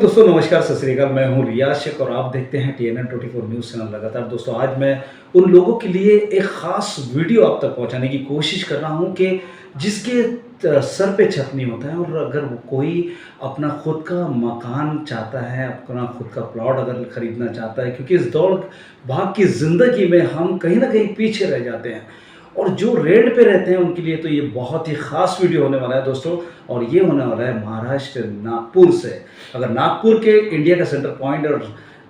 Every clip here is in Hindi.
दोस्तों नमस्कार, सत श्री अकाल। मैं हूं रियाज शेख और आप देखते हैं TNN 24 न्यूज़ चैनल लगातार। दोस्तों आज मैं उन लोगों के लिए एक ख़ास वीडियो आप तक पहुंचाने की कोशिश कर रहा हूं कि जिसके सर पे छत नहीं होता है, और अगर वो कोई अपना खुद का मकान चाहता है, अपना खुद का प्लॉट अगर खरीदना चाहता है, क्योंकि इस दौड़ भाग की ज़िंदगी में हम कहीं ना कहीं पीछे रह जाते हैं, और जो रेंट पे रहते हैं उनके लिए तो ये बहुत ही ख़ास वीडियो होने वाला है दोस्तों। और ये होने वाला है महाराष्ट्र नागपुर से। अगर नागपुर के इंडिया का सेंटर पॉइंट और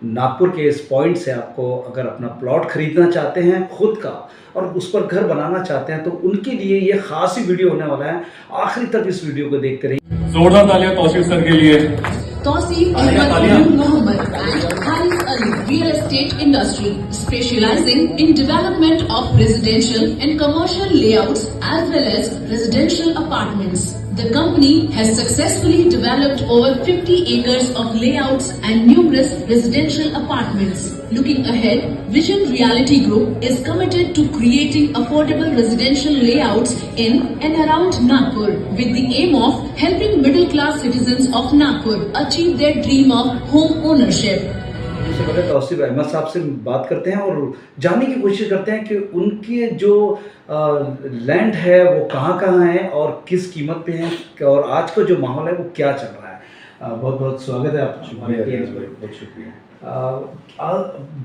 नागपुर के इस पॉइंट से आपको अगर अपना प्लॉट खरीदना चाहते हैं खुद का, और उस पर घर बनाना चाहते हैं, तो उनके लिए ये खास ही वीडियो होने वाला है। आखिरी तक इस वीडियो को देखते रहिए। जोरदार तालियां तौसीफ सर के लिए। Tawseef Ahmed Mohammed and Haris Ali Real Estate Industry, specializing in development of residential and commercial layouts as well as residential apartments. The company has successfully developed over 50 acres of layouts and numerous residential apartments. Looking ahead, Vision Reality Group is committed to creating affordable residential layouts in and around Nagpur with the aim of helping middle class citizens of Nagpur achieve their dream of home ownership. सबसे पहले तौसीफ अहमद साहब से बात करते हैं और जानने की कोशिश करते हैं कि उनके जो लैंड है वो कहाँ है और किस कीमत पे है, और आज का जो माहौल है वो क्या चल रहा है। बहुत बहुत स्वागत है आपका। बहुत शुक्रिया।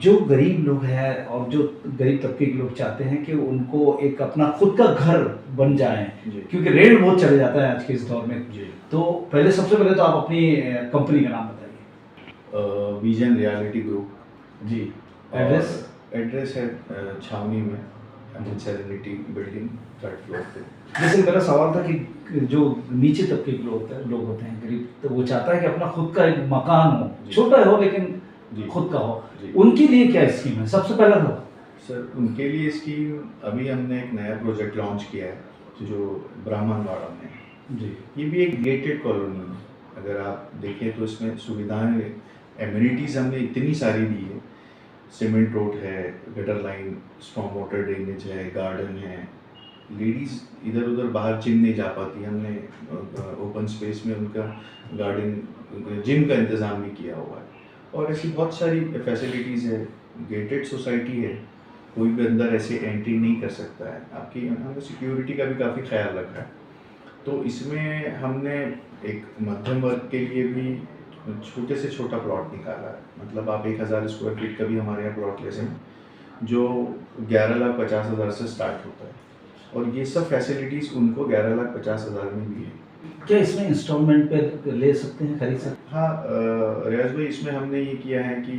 जो गरीब लोग हैं और जो गरीब तबके के लोग चाहते हैं कि उनको एक अपना खुद का घर बन जाए, क्योंकि रेंट बहुत चले जाता है आज के इस दौर में। तो पहले सबसे पहले तो आप अपनी कंपनी का नाम बताइए। विजन रियलिटी ग्रुप जी। एड्रेस है छावनी में सेरेनिटी बिल्डिंग 3rd फ्लोर पे। जैसे मेरा सवाल था कि जो नीचे तबके के लोग होते हैं गरीब, तो वो चाहता है कि अपना खुद का एक मकान हो, छोटा हो लेकिन खुद का हो, उनके लिए क्या स्कीम है? सबसे पहला था सर उनके लिए स्कीम, अभी हमने एक नया प्रोजेक्ट लॉन्च किया है जो ब्राह्मणवाड़ा में जी। ये भी एक गेटेड कॉलोनी है। अगर आप देखें तो इसमें सुविधाएं, एमिनिटीज़ हमने इतनी सारी दी है। सीमेंट रोड है, gutter line, strong water drainage है, गार्डन है। लेडीज़ इधर उधर बाहर जिम नहीं जा पाती, हमने ओपन स्पेस में उनका गार्डन, जिम का इंतज़ाम भी किया हुआ है। और ऐसी बहुत सारी फैसिलिटीज़ है। गेटेड सोसाइटी है, कोई भी अंदर ऐसे एंट्री नहीं कर सकता है। आपकी हमने सिक्योरिटी का भी काफ़ी ख्याल रखा है। तो इसमें हमने एक मध्यम वर्ग के लिए भी छोटे से छोटा प्लॉट निकाला है। मतलब आप 1000 स्क्वायर फीट का भी हमारे यहाँ प्लॉट ले सकते हैं, जो 11,50,000 से स्टार्ट होता है। और ये सब फैसिलिटीज़ उनको 11,50,000 में भी है। क्या इसमें इंस्टॉलमेंट पे ले सकते हैं, खरीद सकते हैं? हाँ रियाज भाई, इसमें हमने ये किया है कि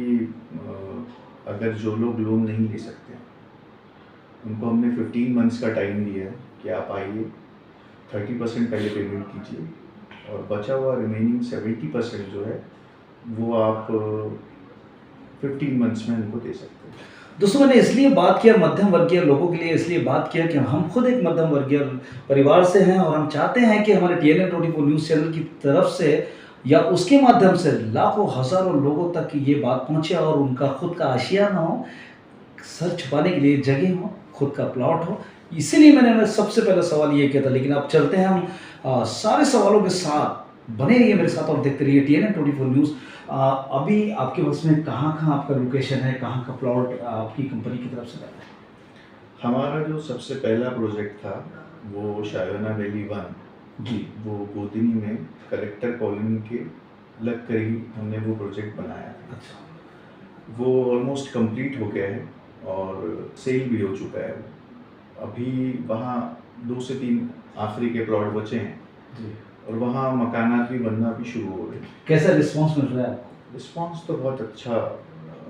अगर जो लोग लोन नहीं ले सकते उनको हमने 15 मंथ्स का टाइम दिया है कि आप आइए, 30% पहले पेमेंट कीजिए और बचा हुआ रिमेनिंग 70% जो है वो आप 15 मंथ्स में उनको दे सकते हैं। दोस्तों मैंने इसलिए बात किया मध्यम वर्गीय लोगों के लिए, इसलिए बात किया कि हम खुद एक मध्यम वर्गीय परिवार से हैं, और हम चाहते हैं कि हमारे TNN 24 न्यूज़ चैनल की तरफ से या उसके माध्यम से लाखों हज़ारों लोगों तक ये बात पहुँचे और उनका खुद का आशियाना हो, सर छुपाने के लिए जगह हो, खुद का प्लॉट हो। इसीलिए मैंने सबसे पहला सवाल ये किया था। लेकिन अब चलते हैं हम सारे सवालों के साथ। बने रहिए मेरे साथ और देखते रहिए TNN 24 न्यूज़। अभी आपके बस में कहाँ आपका लोकेशन है, कहाँ का प्लॉट आपकी कंपनी की तरफ से लगा है? हमारा जो सबसे पहला प्रोजेक्ट था वो शायोना वैली 1 जी, वो गोदनी में कलेक्टर कॉलोनी के लग कर ही हमने वो प्रोजेक्ट बनाया। अच्छा। वो ऑलमोस्ट कंप्लीट हो गया है और सेल भी हो चुका है। अभी वहाँ 2 से 3 आखिरी के प्लॉट बचे हैं जी, और वहाँ मकानात भी बनना भी शुरू हो गए। कैसा रिस्पांस मिल रहा है आपको? रिस्पांस तो बहुत अच्छा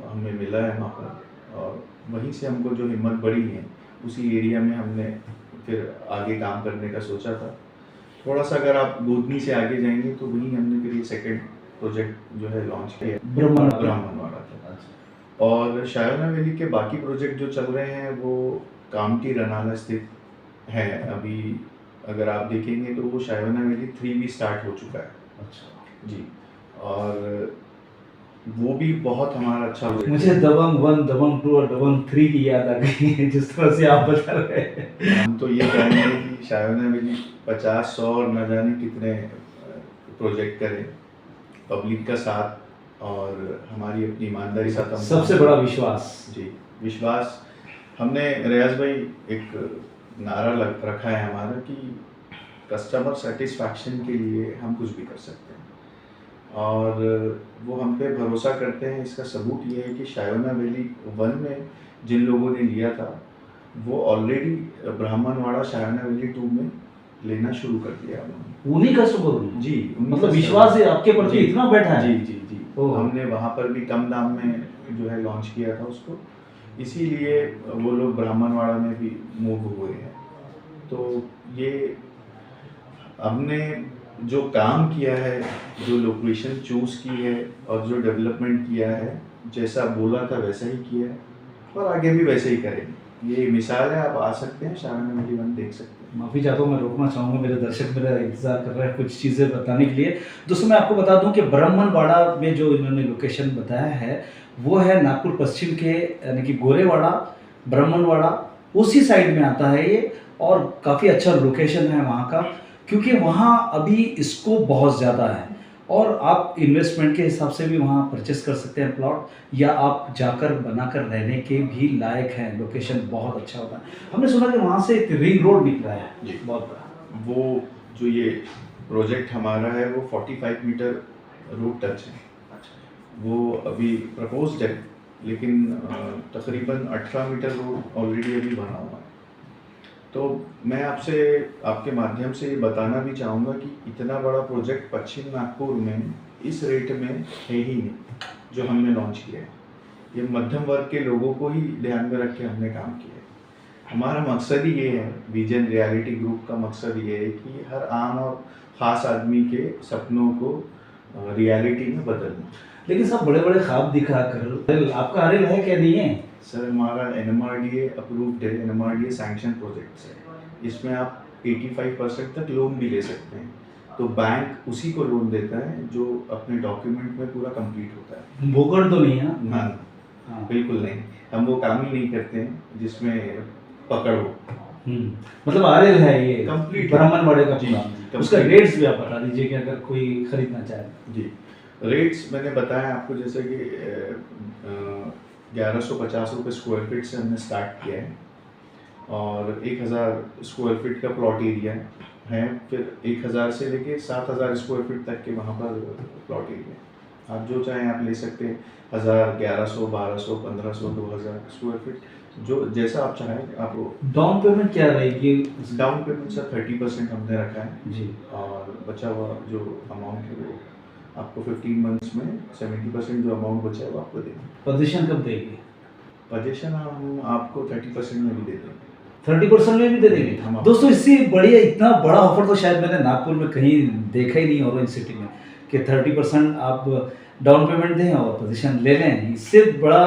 हमें मिला है वहाँ पर, और वहीं से हमको जो हिम्मत बढ़ी है उसी एरिया में हमने फिर आगे काम करने का सोचा था। थोड़ा सा अगर आप गोदनी से आगे जाएंगे तो वहीं हमने फिर ये सेकेंड प्रोजेक्ट जो है लॉन्च किया, ब्राह्मणवाड़ा था। और शायोना वैली के बाकी प्रोजेक्ट जो चल रहे हैं वो कामठी रनाला स्थित है। अभी अगर आप देखेंगे तो वो शायोना वैली 3 भी स्टार्ट हो चुका है। अच्छा जी, और वो भी बहुत हमारा अच्छा हो। मुझे दबंग 1, दबंग 2 और दबंग 3 की याद आ गई जिस तरह से आप बता रहे हैं। हम तो ये कहेंगे कि शायोना वैली 50, 100 और न जाने कितने प्रोजेक्ट करें, पब्लिक का साथ और हमारी अपनी ईमानदारी साथ हम सबसे बड़ा विश्वास। जी विश्वास। हमने रियाज भाई एक नारा रखा है हमारा कि कस्टमर सेटिस्फैक्शन के लिए हम कुछ भी कर सकते हैं और वो हम पे भरोसा करते हैं। इसका सबूत ये है कि शायोना वैली 1 में जिन लोगों ने लिया था वो ऑलरेडी ब्राह्मणवाड़ा शायोना वैली 2 में लेना शुरू कर दिया उन्होंने। उन्हीं का शुक्र जी मतलब विश्वास है आपके प्रति इतना बैठा है। जी जी जी हमने वहाँ पर भी कम दाम में जो है लॉन्च किया था उसको, इसीलिए वो लोग ब्राह्मणवाड़ा में भी मूव हुए हैं। तो ये हमने जो काम किया है, जो लोकेशन चूज़ की है और जो डेवलपमेंट किया है, जैसा बोला था वैसा ही किया है और आगे भी वैसे ही करेंगे। ये मिसाल है, आप आ सकते हैं शायोना वैली 1 देख सकते हैं। माफ़ी चाहता हूँ, मैं रोकना चाहूँगा, मेरे दर्शक मेरा इंतज़ार कर रहे हैं कुछ चीज़ें बताने के लिए। दोस्तों मैं आपको बता दूं कि ब्राह्मणवाड़ा में जो इन्होंने लोकेशन बताया है वो है नागपुर पश्चिम के यानी कि गोरेवाड़ा ब्राह्मणवाड़ा उसी साइड में आता है ये, और काफ़ी अच्छा लोकेशन है वहाँ का, क्योंकि वहाँ अभी स्कोप बहुत ज़्यादा है और आप इन्वेस्टमेंट के हिसाब से भी वहाँ परचेस कर सकते हैं प्लॉट, या आप जाकर बनाकर रहने के भी लायक हैं। लोकेशन बहुत अच्छा होता है। हमने सुना कि वहाँ से एक रिंग रोड निकला है जी बहुत बड़ा। वो जो ये प्रोजेक्ट हमारा है वो 45 मीटर रोड टच है। वो अभी प्रपोज्ड है, लेकिन तकरीबन 18 मीटर रोड ऑलरेडी अभी बना हुआ है। तो मैं आपके माध्यम से ये बताना भी चाहूँगा कि इतना बड़ा प्रोजेक्ट पश्चिम नागपुर में इस रेट में है ही नहीं जो हमने लॉन्च किया है। ये मध्यम वर्ग के लोगों को ही ध्यान में रख के हमने काम किया है। हमारा मकसद ही ये है, विजन रियलिटी ग्रुप का मकसद ये है कि हर आम और ख़ास आदमी के सपनों को रियलिटी में बदलना। लेकिन सब बड़े बड़े ख्वाब दिखा कर आपका अरेल है क्या नहीं है? सर हमारा NMRDA अप्रूव्ड है, NMRDA सैंक्शन प्रोजेक्ट्स है। इसमें आप 85% तक लोन भी ले सकते हैं। तो बैंक उसी को लोन देता है जो अपने डॉक्यूमेंट में पूरा कंप्लीट होता है। बोगड़ तो नहीं है? हाँ बिल्कुल नहीं, हम वो काम ही नहीं करते हैं जिसमें पकड़ हो। मतलब आरेल है ये कंप्लीट ब्राह्मणवाड़े का जी, पूरा। उसका रेट्स भी आप बता दीजिए कि अगर कोई खरीदना चाहे। जी रेट्स मैंने बताया आपको, जैसे कि 1150 रुपये स्क्वायर फीट से हमने स्टार्ट किया है और 1000 स्क्वायर फीट का प्लॉट एरिया है। फिर 1000 से लेके 7000 स्क्वायर फीट तक के वहाँ पर प्लॉट एरिया, आप जो चाहें आप ले सकते हैं। 1000, 1100, 1200, 1500, 2000 स्क्वायर फीट, जो जैसा आप चाहें। आपको डाउन पेमेंट क्या रहेगी? डाउन पेमेंट सर 30% हमने रखा है जी, और बचा हुआ जो अमाउंट है वो आपको 15 मंथ्स में 70% जो अमाउंट बचा है वो आपको देंगे। पोजीशन कब देंगे? पोजीशन हम आपको 30% में भी दे देंगे। 30% में भी दे देंगे? दोस्तों इससे बढ़िया इतना बड़ा ऑफर तो शायद मैंने नागपुर में कहीं देखा ही नहीं ऑरेंज सिटी में, कि 30% आप डाउन पेमेंट दें और पोजीशन ले लें। इससे बड़ा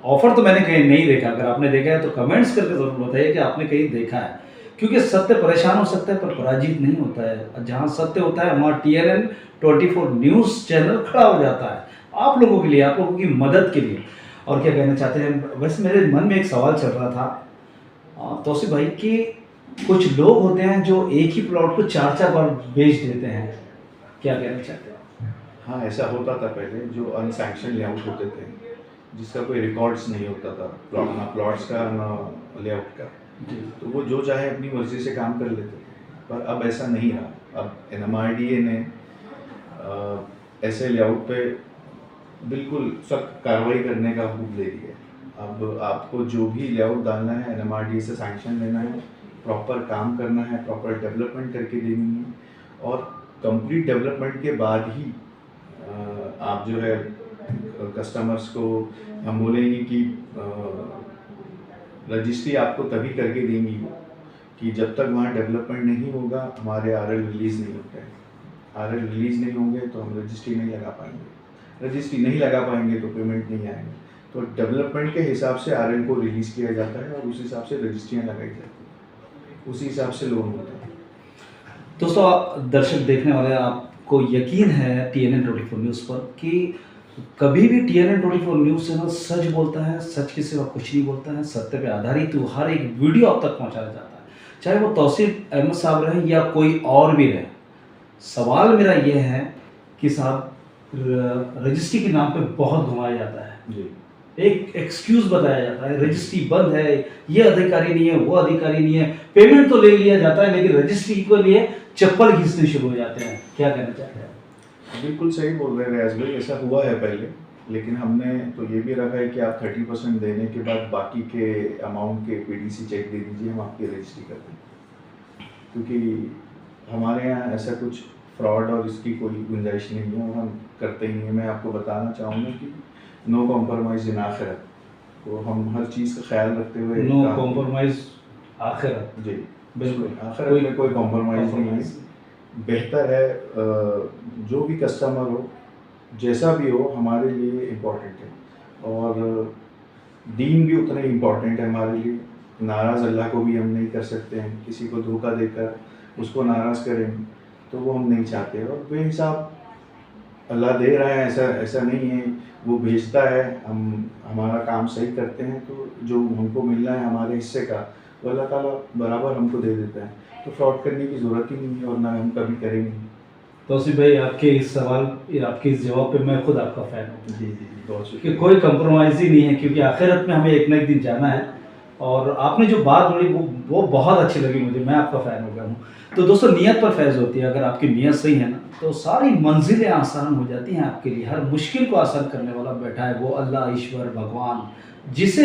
ऑफर तो मैंने कहीं नहीं देखा। अगर आपने देखा है तो कमेंट्स करके ज़रूर बताइए कि आपने कहीं देखा है, क्योंकि सत्य परेशान हो सकता है पर पराजित नहीं होता है। जहाँ सत्य होता है वहाँ TNN 24 न्यूज़ चैनल खड़ा हो जाता है आप लोगों के लिए, आप लोगों की मदद के लिए। और क्या कहना चाहते हैं? वैसे मेरे मन में एक सवाल चल रहा था तौसीफ भाई कि कुछ लोग होते हैं जो एक ही प्लॉट को 4-4 बार बेच देते हैं, क्या कहना चाहते हैं? हाँ ऐसा होता था पहले, जो अनसैंक्शन लेआउट होते थे जिसका कोई रिकॉर्ड्स नहीं होता था, ना प्लॉट्स का ना लेआउट का, तो वो जो चाहे अपनी मर्जी से काम कर लेते थे। पर अब ऐसा नहीं रहा। अब NMRDA ने ऐसे लेआउट पे बिल्कुल सख्त कार्रवाई करने का हुक्म दे दिया है। अब आपको जो भी लेआउट डालना है NMRDA से सैंक्शन लेना है, प्रॉपर काम करना है, प्रॉपर डेवलपमेंट करके देनी है और कंप्लीट डेवलपमेंट के बाद ही आप जो है कस्टमर्स को हम बोलेंगे कि रजिस्ट्री आपको तभी करके देंगी वो, कि जब तक वहाँ डेवलपमेंट नहीं होगा हमारे RL रिलीज़ नहीं होते हैं। RL रिलीज़ नहीं होंगे तो हम रजिस्ट्री नहीं लगा पाएंगे, रजिस्ट्री नहीं लगा पाएंगे तो पेमेंट नहीं आएंगे। तो डेवलपमेंट के हिसाब से RL को रिलीज़ किया जाता है और उस हिसाब से रजिस्ट्रियाँ लगाई जाती हैं, उसी हिसाब से लोन होता है। दोस्तों दर्शक देखने वाले, आपको यकीन है TNN 24 न्यूज़ पर कि कभी भी TNN 24 न्यूज़ चैनल सच बोलता है, सच के सिवा कुछ नहीं बोलता है। सत्य पे आधारित हर एक वीडियो आप तक पहुंचाया जाता है, चाहे वो तौसीफ अहमद साहब रहे या कोई और भी रहे। सवाल मेरा ये है कि साहब रजिस्ट्री के नाम पे बहुत घुमाया जाता है, जी एक एक्सक्यूज बताया जाता है, रजिस्ट्री बंद है, ये अधिकारी नहीं है, वो अधिकारी नहीं है, पेमेंट तो ले लिया जाता है लेकिन रजिस्ट्री के लिए चप्पल घिसने शुरू हो जाते हैं। क्या कहना चाहते हैं? बिल्कुल सही बोल रहे हैं रियाज भाई, ऐसा हुआ है पहले, लेकिन हमने तो ये भी रखा है कि आप 30% देने के बाद बाकी के अमाउंट के पीडीसी चेक दे दीजिए, हम आपकी रजिस्ट्री कर देंगे, क्योंकि हमारे यहाँ ऐसा कुछ फ्रॉड और इसकी कोई गुंजाइश नहीं है और हम करते ही नहीं हैं। मैं आपको बताना चाहूँगा कि नो कॉम्प्रोमाइज़ इन आखिरत, तो हम हर चीज़ का ख्याल रखते हुए नो कॉम्प्रोमाइज आखिरत, जी बिल्कुल आखिरत में कोई कॉम्प्रोमाइज़ नहीं है। बेहतर है जो भी कस्टमर हो, जैसा भी हो, हमारे लिए इम्पोर्टेंट है और दीन भी उतना ही इम्पोर्टेंट है हमारे लिए। नाराज़ अल्लाह को भी हम नहीं कर सकते हैं, किसी को धोखा देकर उसको नाराज़ करें तो वो हम नहीं चाहते, और बेहिसाब अल्लाह दे रहा है, ऐसा नहीं है, वो भेजता है, हम हमारा काम सही करते हैं तो जो हमको मिलना है हमारे हिस्से का वो अल्लाह ताला बराबर हमको दे देता है, तो फ्रॉड करने की ज़रूरत ही नहीं है और ना हम कभी करेंगे। तौसीफ भाई, आपके इस सवाल, आपके इस जवाब पे मैं खुद आपका फ़ैन हूँ जी जी बहुत कि शुक्रिया। कोई कंप्रोमाइज़ ही नहीं है, क्योंकि आखिरत में हमें एक ना एक दिन जाना है। और आपने जो बात बोली वो बहुत अच्छी लगी मुझे, मैं आपका फ़ैन हो गया हूँ। तो दोस्तों, नीयत पर फैज़ होती है, अगर आपकी नीयत सही है ना तो सारी मंजिलें आसान हो जाती हैं आपके लिए। हर मुश्किल को आसान करने वाला बैठा है, वो अल्लाह, ईश्वर, भगवान, जिस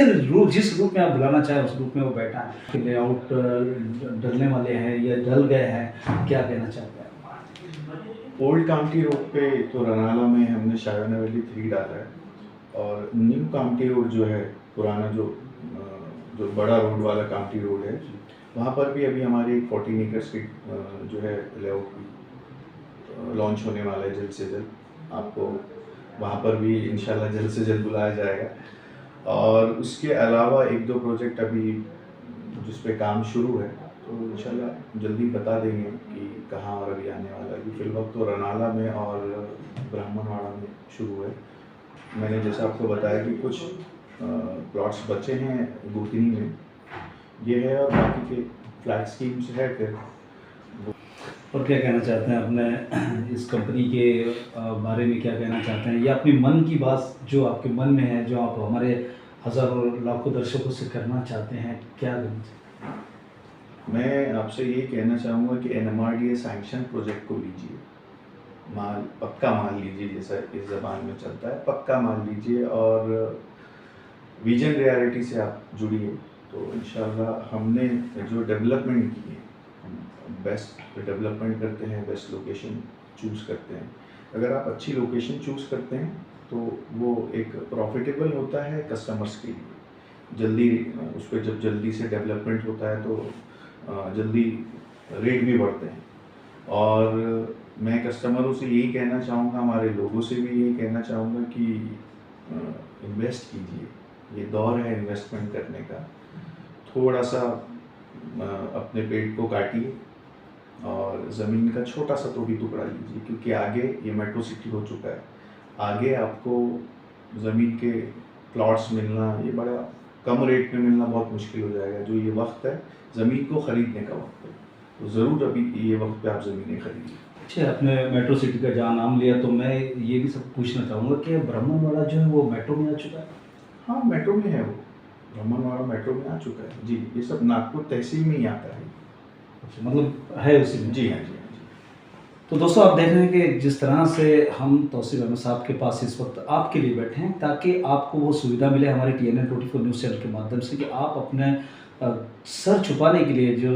रूप में आप बुलाना चाहें उस रूप में वो बैठा है। लेआउट डलने वाले हैं या डल गए हैं, क्या कहना चाहते हैं? ओल्ड कामठी रोड पे तो रनाला में हमने शायना वैली 3 डाला है, और न्यू कामठी रोड जो है, पुराना जो बड़ा रोड वाला कामठी रोड है, वहाँ पर भी अभी हमारी 14 एकर्स की जो है लेआउट लॉन्च होने वाला है जल्द से जल्द। आपको वहाँ पर भी इंशाल्लाह जल्द से जल्द बुलाया जाएगा। और उसके अलावा 1-2 प्रोजेक्ट अभी जिस पे काम शुरू है, तो इंशाल्लाह जल्दी बता देंगे कि कहाँ और अभी आने वाला है। फिल वक्त तो रनाला में और ब्राह्मणवाड़ा में शुरू है। मैंने जैसा आपको बताया कि कुछ प्लॉट्स बचे हैं गुतनी में, ये है, और बाकी के फ्लैट स्कीम्स है फिर। और क्या कहना चाहते हैं अपने इस कंपनी के बारे में, क्या कहना चाहते हैं, या अपनी मन की बात जो आपके मन में है, जो आप हमारे हज़ारों लाखों दर्शकों से करना चाहते हैं, क्या करना चाहते हैं? मैं आपसे ये कहना चाहूँगा कि NMRDA सैंक्शन प्रोजेक्ट को लीजिए, माल पक्का माल लीजिए, जैसा इस ज़बान में चलता है, पक्का माल लीजिए और विजन रियलिटी से आप जुड़िए, तो इंशाल्लाह हमने जो डेवलपमेंट की है, हम बेस्ट डेवलपमेंट करते हैं, बेस्ट लोकेशन चूज़ करते हैं। अगर आप अच्छी लोकेशन चूज़ करते हैं तो वो एक प्रॉफिटेबल होता है कस्टमर्स के लिए। जल्दी उस पर जब जल्दी से डेवलपमेंट होता है तो जल्दी रेट भी बढ़ते हैं। और मैं कस्टमरों से यही कहना चाहूँगा, हमारे लोगों से भी यही कहना चाहूँगा कि इन्वेस्ट कीजिए, ये दौर है इन्वेस्टमेंट करने का। थोड़ा सा अपने पेट को काटिए और ज़मीन का छोटा सा तो भी टुकड़ा लीजिए, क्योंकि आगे ये मेट्रो सिटी हो चुका है, आगे आपको ज़मीन के प्लॉट्स मिलना, ये बड़ा कम रेट में मिलना बहुत मुश्किल हो जाएगा। जो ये वक्त है ज़मीन को ख़रीदने का वक्त है, तो ज़रूर अभी ये वक्त पे आप ज़मीनें खरीदिए। अच्छा, आपने मेट्रो सिटी का जहाँ नाम लिया, तो मैं ये भी सब पूछना चाहूँगा कि ब्राह्मणवाड़ा जो है वो मेट्रो में आ चुका है? हाँ, मेट्रो में है, वो ब्राह्मणवाड़ा मेट्रो में आ चुका है जी। ये सब नागपुर तहसील में ही आता है। अच्छा, मतलब है उसी में? जी हाँ, जी हाँ। तो दोस्तों, आप देख रहे हैं कि जिस तरह से हम तौसीफ अहमद साहब के पास इस वक्त आपके लिए बैठे हैं, ताकि आपको वो सुविधा मिले हमारे TNN 24 न्यूज़ चैनल के माध्यम से, कि आप अपने सर छुपाने के लिए जो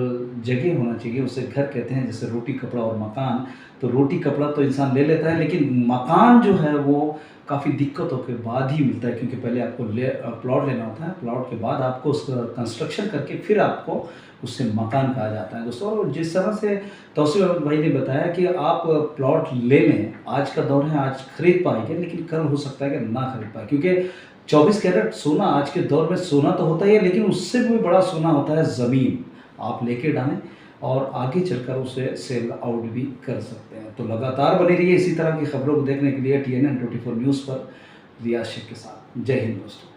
जगह होना चाहिए, उसे घर कहते हैं। जैसे रोटी, कपड़ा और मकान, तो रोटी कपड़ा तो इंसान ले लेता है, लेकिन मकान जो है वो काफ़ी दिक्कतों के बाद ही मिलता है, क्योंकि पहले आपको प्लॉट लेना होता है, प्लॉट के बाद आपको उसका कंस्ट्रक्शन करके फिर आपको उससे मकान कहा जाता है। दोस्तों, और जिस तरह से तौसीफ अहमद भाई ने बताया कि आप प्लॉट ले लें, आज का दौर है, आज खरीद पाएंगे, लेकिन कल हो सकता है कि ना खरीद पाए, क्योंकि 24 कैरेट सोना आज के दौर में सोना तो होता ही है, लेकिन उससे भी बड़ा सोना होता है ज़मीन। आप लेके डालें और आगे चलकर उसे सेल आउट भी कर सकते हैं। तो लगातार बने रहिए इसी तरह की खबरों को देखने के लिए TNN 24 न्यूज़ पर रियाज शेख के साथ। जय हिंद दोस्तों।